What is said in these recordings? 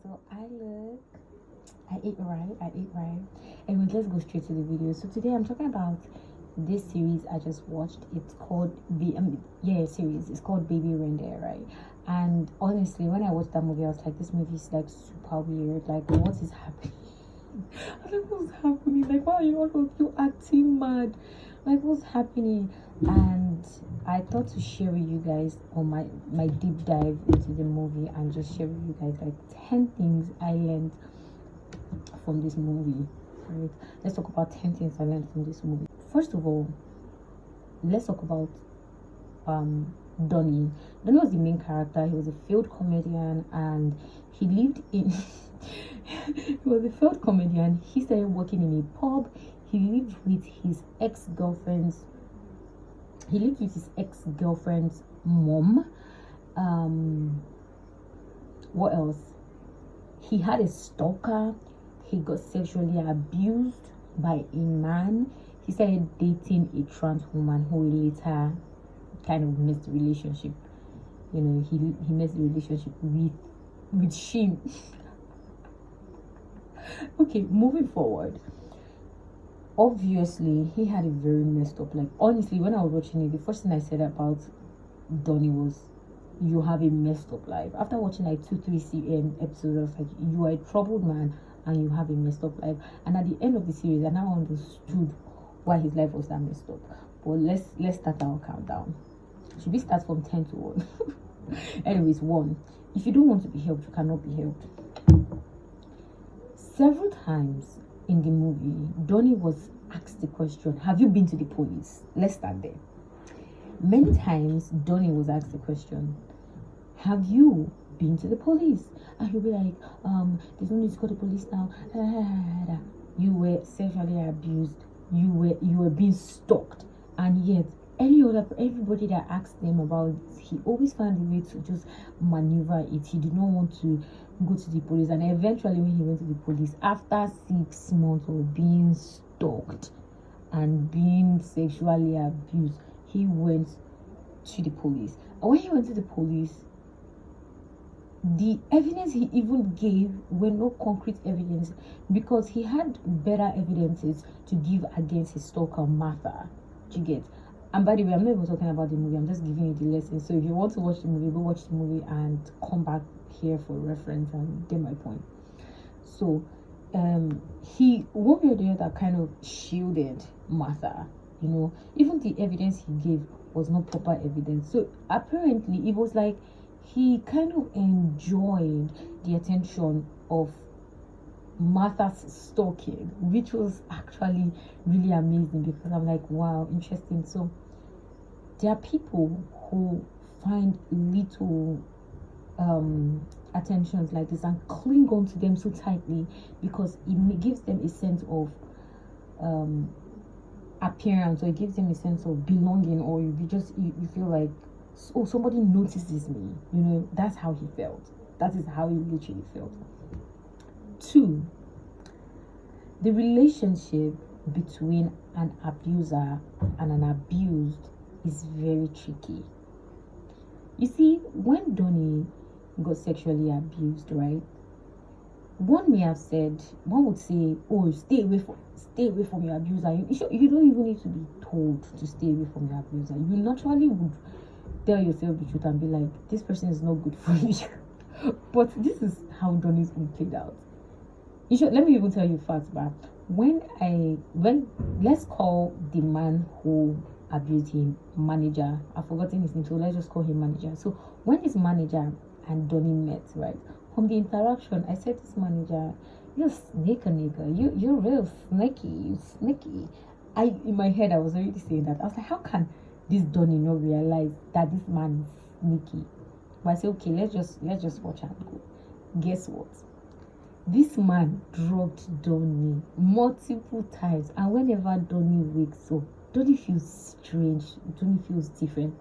so I ate right. Anyways, let's go straight to the video. So today I'm talking about this series I just watched. It's called series. It's called Baby Reindeer, right? And honestly, when I watched that movie, I was like, this movie is like super weird. Like, what is happening? I don't know what's happening. Like, why are you all of you acting mad? Like, what's happening? And I thought to share with you guys on my deep dive into the movie and just share with you guys like 10 things I learned from this movie. Right? Let's talk about 10 things I learned from this movie. First of all, let's talk about Donnie. Donnie was the main character. He was a failed comedian and he lived in he was a failed comedian. He started working in a pub. He lived with his ex-girlfriend's mom. What else? He had a stalker. He got sexually abused by a man. He started dating a trans woman who later kind of messed the relationship. You know, he messed the relationship with shame. Okay, moving forward. Obviously, he had a very messed up. Like, honestly, when I was watching it, the first thing I said about Donnie was, "You have a messed up life." After watching like 2-3 cm episodes, I was like, "You are a troubled man and you have a messed up life." And at the end of the series, I now understood why his life was that messed up. But let's start our countdown. Should we start from 10 to 1? Anyways, 1. If you don't want to be helped, you cannot be helped. Several times in the movie, Donnie was asked the question, "Have you been to the police?" Let's start there. Many times, Donnie was asked the question, "Have you been to the police?" And he'll be like, "There's no need to call the police now." You were sexually abused. You were being stalked, and yet everybody that asked him about it, he always found a way to just maneuver it. He did not want to go to the police, and eventually when he went to the police after 6 months of being stalked and being sexually abused, he went to the police. And when he went to the police, the evidence he even gave were no concrete evidence, because he had better evidences to give against his stalker Martha. Do you get? And by the way, I'm not even talking about the movie, I'm just giving you the lesson. So if you want to watch the movie, go watch the movie and come back here for reference and get my point. So he, one way or the other, kind of shielded Martha. You know, even the evidence he gave was not proper evidence. So apparently it was like he kind of enjoyed the attention of Martha's stalking, which was actually really amazing, because I'm like, wow, interesting. So there are people who find little attentions like this and cling on to them so tightly, because it gives them a sense of appearance, or it gives them a sense of belonging, or you feel like, oh, somebody notices me. You know, that's how he felt. That is how he literally felt. 2, the relationship between an abuser and an abused is very tricky. You see, when Donnie got sexually abused, right? One would say, "Oh, stay away from your abuser." You don't even need to be told to stay away from your abuser. You naturally would tell yourself the truth and be like, "This person is not good for you." But this is how Donnie's been played out. Let me even tell you facts, but when let's call the man who abused him manager. I've forgotten his name, so let's just call him manager. So when his manager and Donnie met, right, from the interaction, I said, "This manager, you're snaker nigga, you're real snaky, you snaky." In my head, I was already saying that. I was like, how can this Donnie not realize that this man is sneaky? But I said, okay, let's just watch and go. Guess what? This man drugged Donnie multiple times, and whenever Donnie wakes up, Donnie feels strange. Donnie feels different.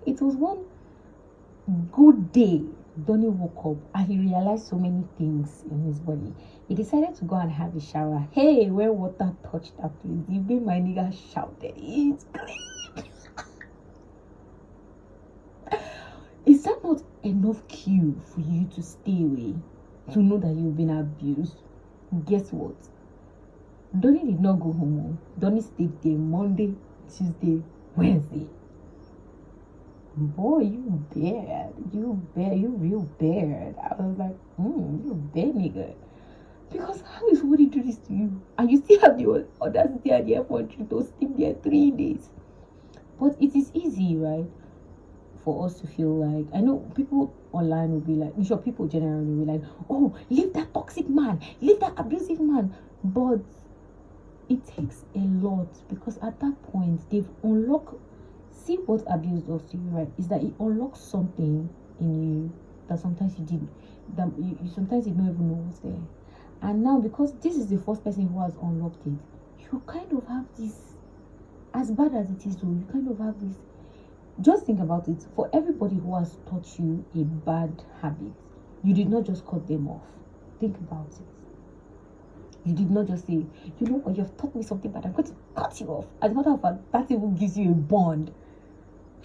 It was one good day Donnie woke up and he realized so many things in his body. He decided to go and have a shower. Hey, when water touched that place, the way my nigga shouted, "It's clean!" Is that not enough cue for you to stay away? to know that you've been abused, guess what? Donnie did not go home. Donnie stayed there Monday, Tuesday, Wednesday. Boy, you bad. You real bad. I was like, you bad nigga. Because how is somebody do this to you? And you still have the audacity and the effort to sleep there 3 days. But it is easy, right? For us to feel like, I know people online will be like, I'm sure people generally will be like, oh, leave that toxic man, leave that abusive man. But it takes a lot, because at that point they've unlocked. See what abuse does to you, right? Is that it unlocks something in you that sometimes you didn't, that you sometimes you don't even know what's there. And now, because this is the first person who has unlocked it, you kind of have this, as bad as it is, though, you kind of have this. Just think about it. For everybody who has taught you a bad habit, you did not just cut them off. Think about it. You did not just say, you know what, you've taught me something bad, I'm going to cut you off. As a matter of fact, that even gives you a bond,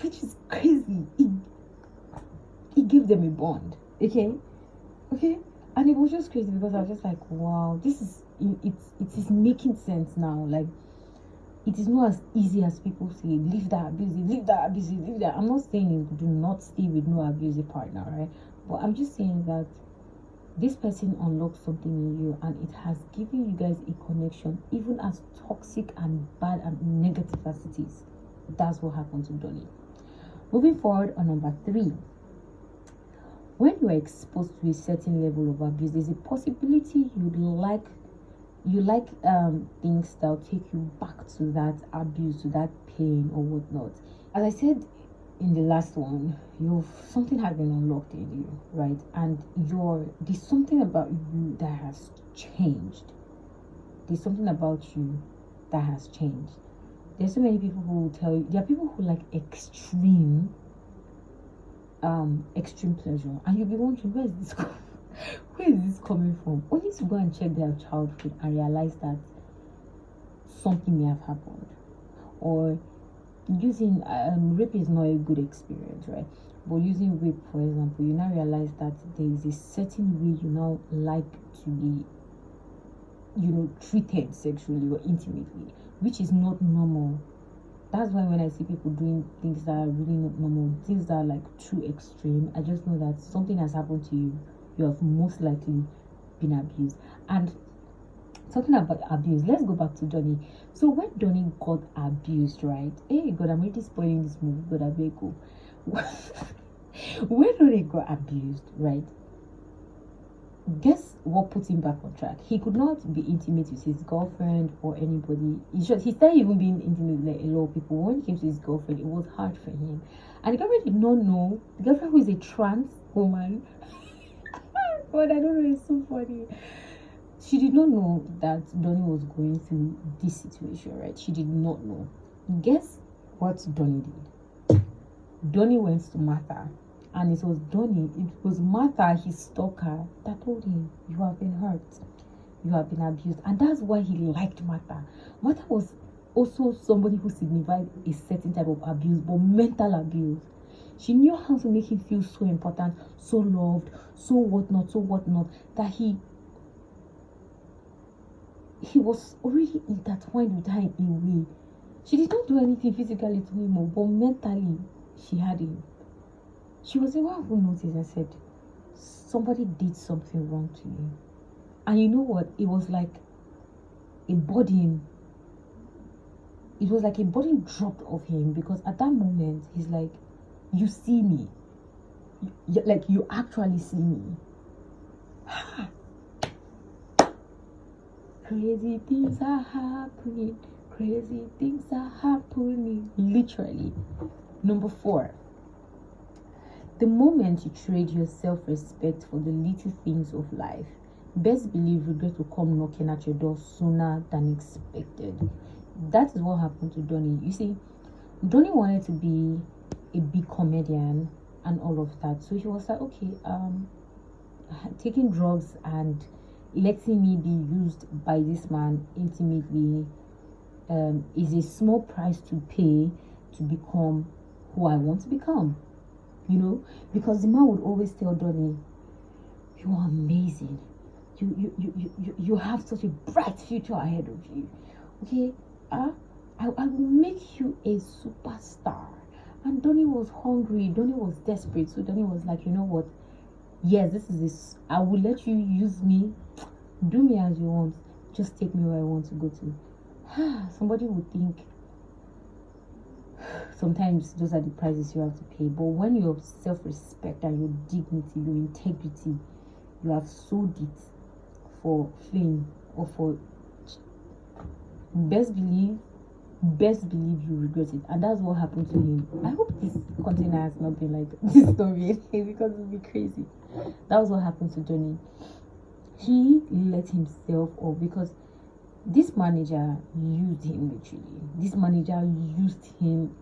which is crazy. It gave them a bond. Okay? And it was just crazy, because I was just like, wow, this is it is making sense now. Like, it is not as easy as people say, leave that abusive, leave that. I'm not saying you do not stay with no abusive partner, right? But I'm just saying that this person unlocked something in you, and it has given you guys a connection, even as toxic and bad and negative as it is. That's what happened to Donnie. Moving forward on number 3. When you are exposed to a certain level of abuse, there's a possibility you like things that will take you back to that abuse, to that pain or whatnot. As I said in the last one, something has been unlocked in you, right? And there's something about you that has changed. There's something about you that has changed. There's so many people who will tell you, there are people who like extreme pleasure, and you'll be wondering, where is this coming from? Only to go and check their childhood and realize that something may have happened. Or using rape is not a good experience, right? But using rape, for example, you now realize that there is a certain way you now like to be, treated sexually or intimately, which is not normal. That's why when I see people doing things that are really not normal, things that are like too extreme, I just know that something has happened to you. You have most likely been abused. And talking about abuse, let's go back to Donnie. So when Donnie got abused, right? Hey God, I'm already spoiling this movie, but I better go. When Donnie got abused, right? Guess what put him back on track? He could not be intimate with his girlfriend or anybody. He started even being intimate with like a lot of people. When it came to his girlfriend, it was hard for him. And the girlfriend did not know. The girlfriend, who is a trans woman, but I don't know, it's so funny. She did not know that Donnie was going through this situation, right? She did not know. Guess what Donnie did? Donnie went to Martha. And it was Martha, his stalker, that told him, you have been hurt, you have been abused. And that's why he liked Martha. Martha was also somebody who signified a certain type of abuse, but mental abuse. She knew how to make him feel so important, so loved, so whatnot, that he was already intertwined with her in a way. She did not do anything physically to him, but mentally, she had him. She was the one who noticed and said, somebody did something wrong to you. And you know what? It was like a burden. It was like a burden dropped off him, because at that moment, he's like, you see me. Like, you actually see me. Crazy things are happening. Crazy things are happening. Literally. Number 4. The moment you trade your self-respect for the little things of life, best believe regret will come knocking at your door sooner than expected. That is what happened to Donnie. You see, Donnie wanted to be a big comedian and all of that. So he was like, okay, taking drugs and letting me be used by this man intimately is a small price to pay to become who I want to become. Because the man would always tell Donnie, You are amazing. You have such a bright future ahead of you. Okay, I will make you a superstar. And Donnie was hungry. Donnie was desperate. So Donnie was like, you know what? Yes, this is this. I will let you use me. Do me as you want. Just take me where I want to go to. Somebody would think sometimes those are the prices you have to pay. But when your self-respect and your dignity, your integrity, you have sold it for fame or for, best believe you regret it. And that's what happened to him. I hope this container has not been like this story because it'll be crazy. That was what happened to Donnie. He let himself off because this manager used him literally. This manager used him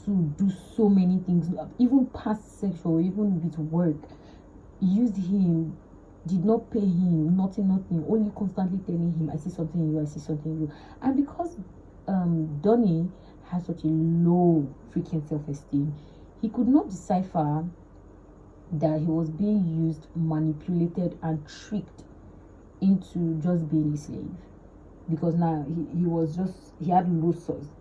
to do so many things, even past sexual, even with work. Used him, did not pay him, nothing, only constantly telling him, I see something in you, I see something in you. And because Donnie has such a low freaking self-esteem, he could not decipher that he was being used, manipulated, and tricked into just being a slave. Because now he had low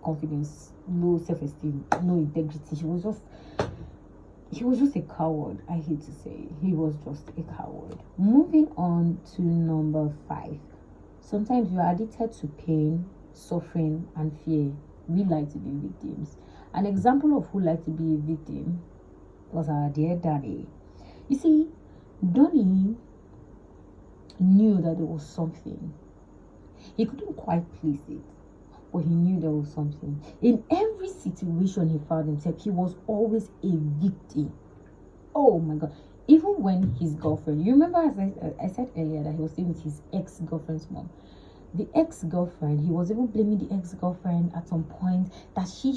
confidence, low self-esteem, no integrity. He was just a coward. I hate to say, he was just a coward. Moving on to number 5. Sometimes you are addicted to pain, suffering, and fear. We like to be victims. An example of who liked to be a victim was our dear Donnie. You see, Donnie knew that there was something. He couldn't quite place it, but he knew there was something. In every situation he found himself, he was always a victim. Oh my God. Even when his girlfriend, you remember as I said earlier that he was staying with his ex-girlfriend's mom. The ex-girlfriend, he was even blaming the ex-girlfriend at some point that she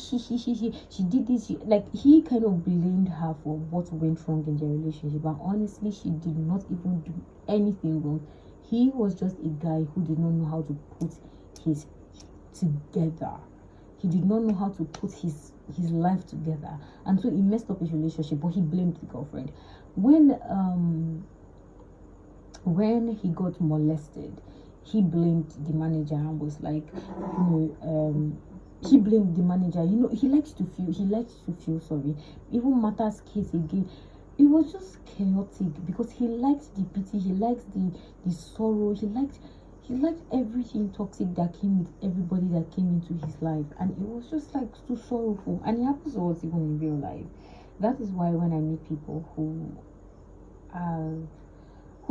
did this. He kind of blamed her for what went wrong in their relationship. And honestly, she did not even do anything wrong. He was just a guy who did not know how to put his together. He did not know how to put his life together, and so he messed up his relationship. But he blamed the girlfriend. When he got molested, he blamed the manager and was like, he blamed the manager. He likes to feel sorry. Even Martha's case again, it was just chaotic because he liked the pity, he liked the sorrow, he liked everything toxic that came with everybody that came into his life, and it was just like so sorrowful. And it happens to us even in real life. That is why when I meet people who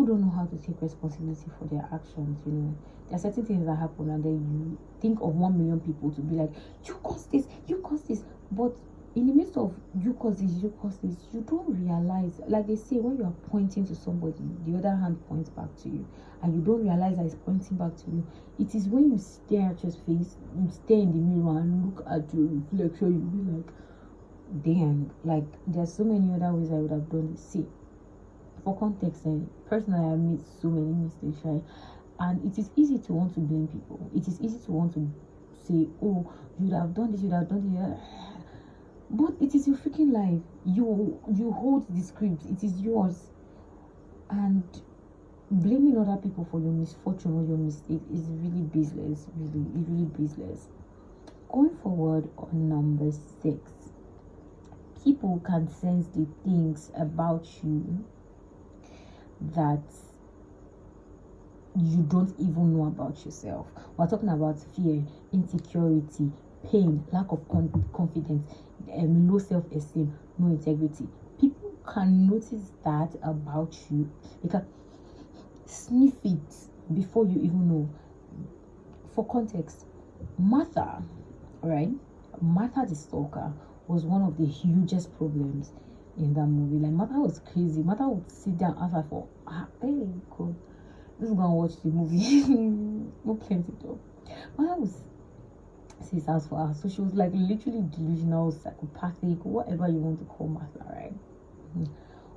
don't know how to take responsibility for their actions, there are certain things that happen, and then you think of 1 million people to be like, you caused this, but in the midst of you cause this, you don't realize, like they say, when you are pointing to somebody, the other hand points back to you, and you don't realize that it's pointing back to you. It is when you stare at your face, you stare in the mirror and look at your reflection, you be like, damn, like there's so many other ways I would have done this. See, for context, personally, I made so many mistakes, right? And it is easy to want to blame people. It is easy to want to say, oh, you'd have done this, but it is your freaking life. You hold the script. It is yours. And blaming other people for your misfortune or your mistake is really baseless. Really baseless. Going forward on number 6. People can sense the things about you that you don't even know about yourself. We're talking about fear, insecurity, pain, lack of confidence, low self-esteem, no integrity. People can notice that about you. They can sniff it before you even know. For context, Martha the stalker was one of the hugest problems in that movie. Like, Martha was crazy. Martha would sit down and ask her for, hey, cool, let's go and watch the movie. No plenty though. Martha was his house for her. So she was like literally delusional, psychopathic, whatever you want to call Martha, right?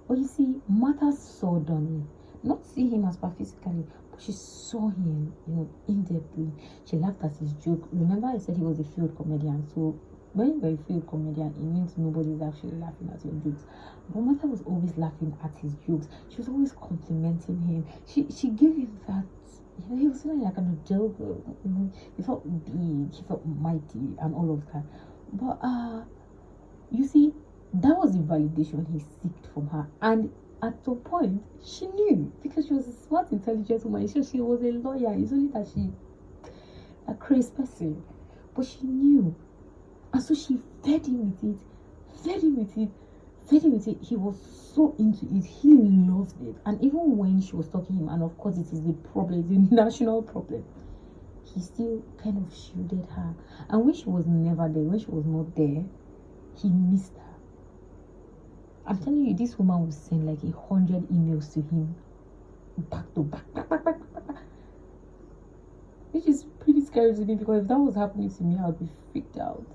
But you see, Martha saw Donnie, not see him as per physically, but she saw him, in depthly. She laughed at his joke. Remember, I said he was a field comedian, so when you're a failed comedian, it means nobody's actually laughing at your jokes. But Martha was always laughing at his jokes. She was always complimenting him. She gave him that. He was feeling like an adult. He felt big. He felt mighty, and all of that. But you see, that was the validation he sought from her, and at some point she knew, because she was a smart, intelligent woman. She was a lawyer. It's only that she a crazy person, but she knew, and so she fed him with it, fed him with it, fed him with it. He was so into it. He loved it. And even when she was talking to him, and of course it is the problem, the national problem, he still kind of shielded her. And when she was never there, when she was not there, he missed her. I'm telling you, this woman would send like 100 emails to him, back to back, which is pretty scary to me, because if that was happening to me, I would be freaked out,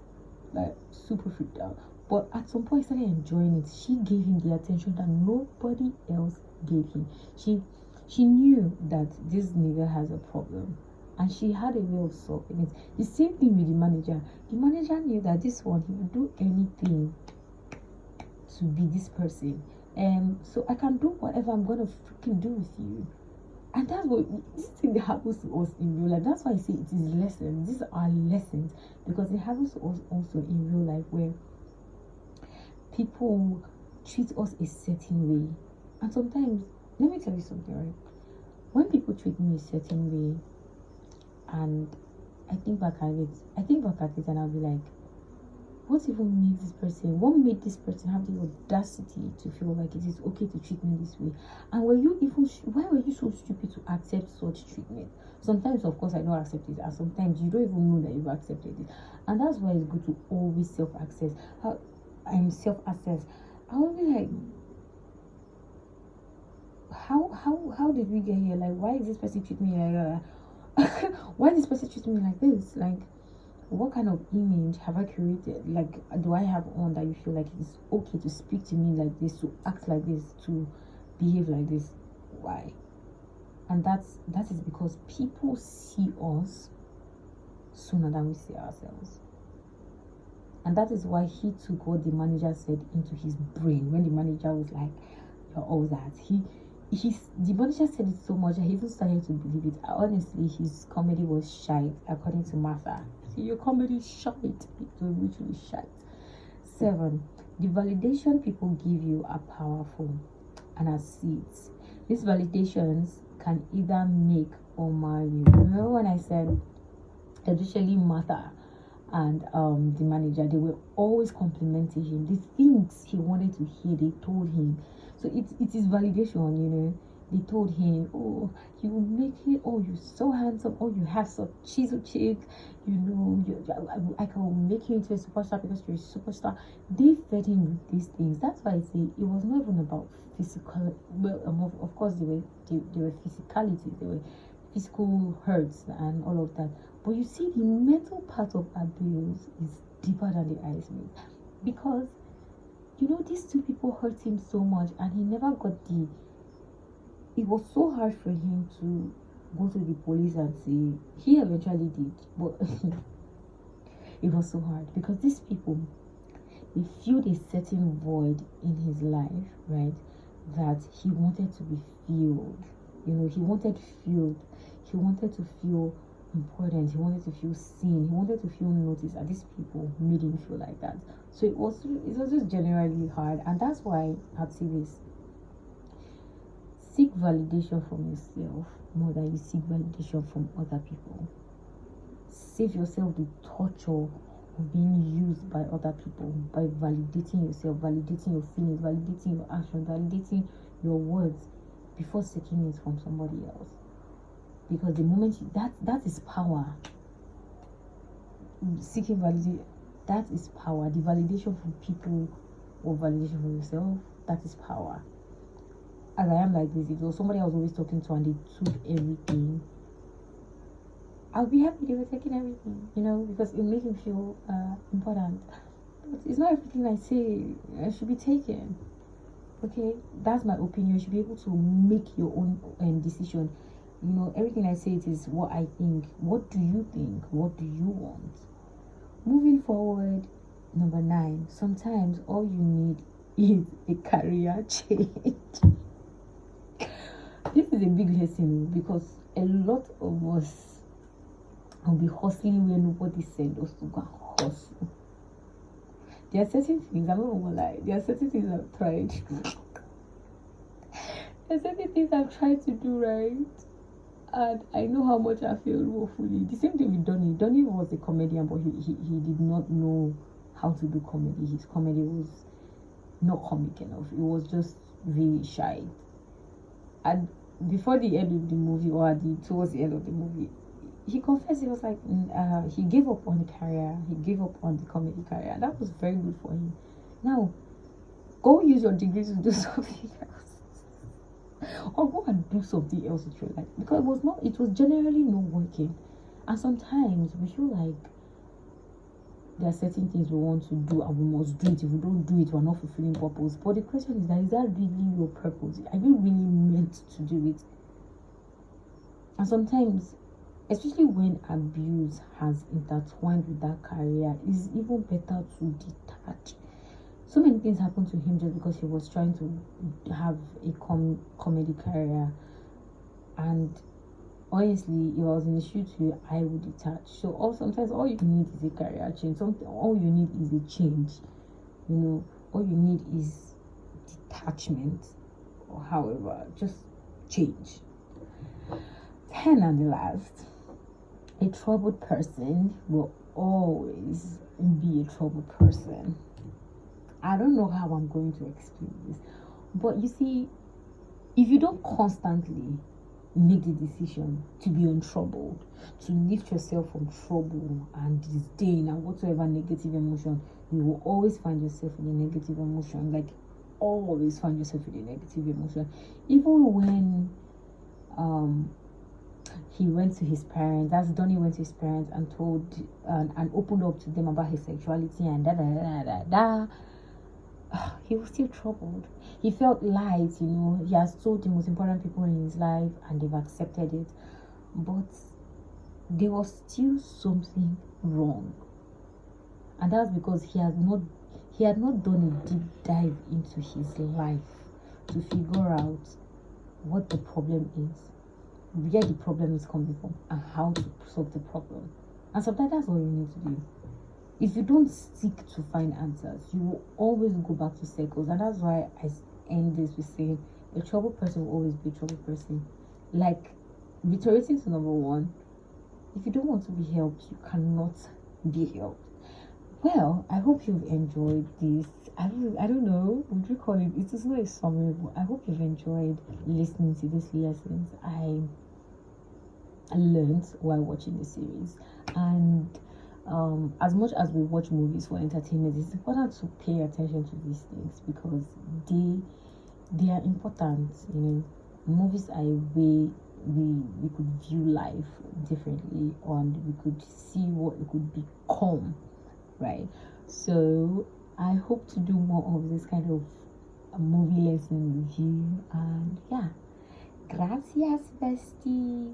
like super freaked out. But at some point, I started enjoying it. She gave him the attention that nobody else gave him. She knew that this nigga has a problem, and she had a way of solving it. The same thing with the manager. The manager knew that this one, he would do anything to be this person. So I can do whatever I'm gonna freaking do with you. And that's what this thing that happens to us in real life. That's why I say it is lessons. These are lessons, because it happens to us also in real life, where people treat us a certain way. And sometimes, let me tell you something, right? When people treat me a certain way, and I think back at it and I'll be like, what even made this person? What made this person have the audacity to feel like it is okay to treat me this way? And why were you so stupid to accept such treatment? Sometimes, of course, I don't accept it, and sometimes you don't even know that you've accepted it. And that's why it's good to always self-assess. I will be like, how did we get here? Like, why is this person treating me like why is this person treating me like this? Like, what kind of image have I created? Like, do I have on that you feel like it's okay to speak to me like this, to act like this, to behave like this? Why? And that is because people see us sooner than we see ourselves. And that is why he took what the manager said into his brain. When the manager was like, you're all that, the manager said it so much that he even started to believe it. Honestly, his comedy was shite, according to Martha. See, your comedy is shite. It was literally shite. 7. The validation people give you are powerful and are seeds. These validations can either make or mar you. Remember when I said, especially Martha and the manager, they were always complimenting him. The things he wanted to hear, they told him. So it is validation, you know. They told him, oh, you will make it, oh, you're so handsome, oh, you have such chisel cheek, you know, I can make you into a superstar because you're a superstar. They fed him with these things. That's why I say it was not even about physical. Well, of course, they were physicality, they were physical hurts and all of that. But you see, the mental part of abuse is deeper than the eyes meet, because you know, these two people hurt him so much, and he never got it was so hard for him to go to the police and say. He eventually did, but it was so hard, because these people, they filled a certain void in his life, right, that he wanted to be filled. You know, he wanted filled. He wanted to feel important. He wanted to feel seen. He wanted to feel noticed, and these people made him feel like that. So it was just generally hard, and that's why I'd say this: seek validation from yourself more than you seek validation from other people. Save yourself the torture of being used by other people by validating yourself, validating your feelings, validating your actions, validating your words before seeking it from somebody else. Because the moment that is power. Seeking validation, that is power. The validation from people or validation from yourself, that is power. As I am like this, if there was somebody I was always talking to and they took everything, I'll be happy they were taking everything, you know, because it made me feel important. But it's not everything I say should be taken. Okay, that's my opinion. You should be able to make your own decision. You know, everything I say, it is what I think. What do you think? What do you want? Moving forward, Number 9, sometimes all you need is a career change. This is a big lesson because a lot of us will be hustling where nobody sent us to go and hustle. There are certain things, I'm not gonna lie, there are certain things I've tried. There are certain things I've tried to do right, and I know how much I failed woefully. The same thing with Donnie. Donnie was a comedian, but he did not know how to do comedy. His comedy was not comic enough. It was just really shy. And before the end of the movie, or towards the end of the movie, he confessed he was like, he gave up on the career. He gave up on the comedy career. That was very good for him. Now, go use your degree to do something else, or go and do something else with your life, because it was generally not working. And sometimes we feel like there are certain things we want to do and we must do it. If we don't do it, we're not fulfilling purpose. But the question is that really your purpose? Are you really meant to do it? And sometimes, especially when abuse has intertwined with that career, it's even better to detach. So many things happened to him just because he was trying to have a comedy career. And honestly, if I was in the shoe too, I would detach. So sometimes all you need is a career change. All you need is a change. All you need is detachment, or however, just change. 10 and the last. A troubled person will always be a troubled person. I don't know how I'm going to explain this, but you see, if you don't constantly make the decision to be untroubled, to lift yourself from trouble and disdain and whatsoever negative emotion, you will always find yourself in a negative emotion. Like, always find yourself in a negative emotion. Even when he went to his parents, as Donnie went to his parents and told and opened up to them about his sexuality and he was still troubled. He felt light, he has told the most important people in his life and they've accepted it, but there was still something wrong. And that's because he had not done a deep dive into his life to figure out what the problem is, where the problem is coming from, and how to solve the problem. And sometimes that's all you need to do. If you don't seek to find answers, you will always go back to circles. And that's why I end this with saying a troubled person will always be a troubled person. Like, reiterating to number 1, if you don't want to be helped, you cannot be helped. Well, I hope you've enjoyed this. I don't know, would you call it? It is not a summary, but I hope you've enjoyed listening to these lessons I learned while watching the series. And as much as we watch movies for entertainment, it's important to pay attention to these things because they are important. Movies are a way we could view life differently, and we could see what it could become, right? So I hope to do more of this kind of movie lesson review, and yeah, gracias besties.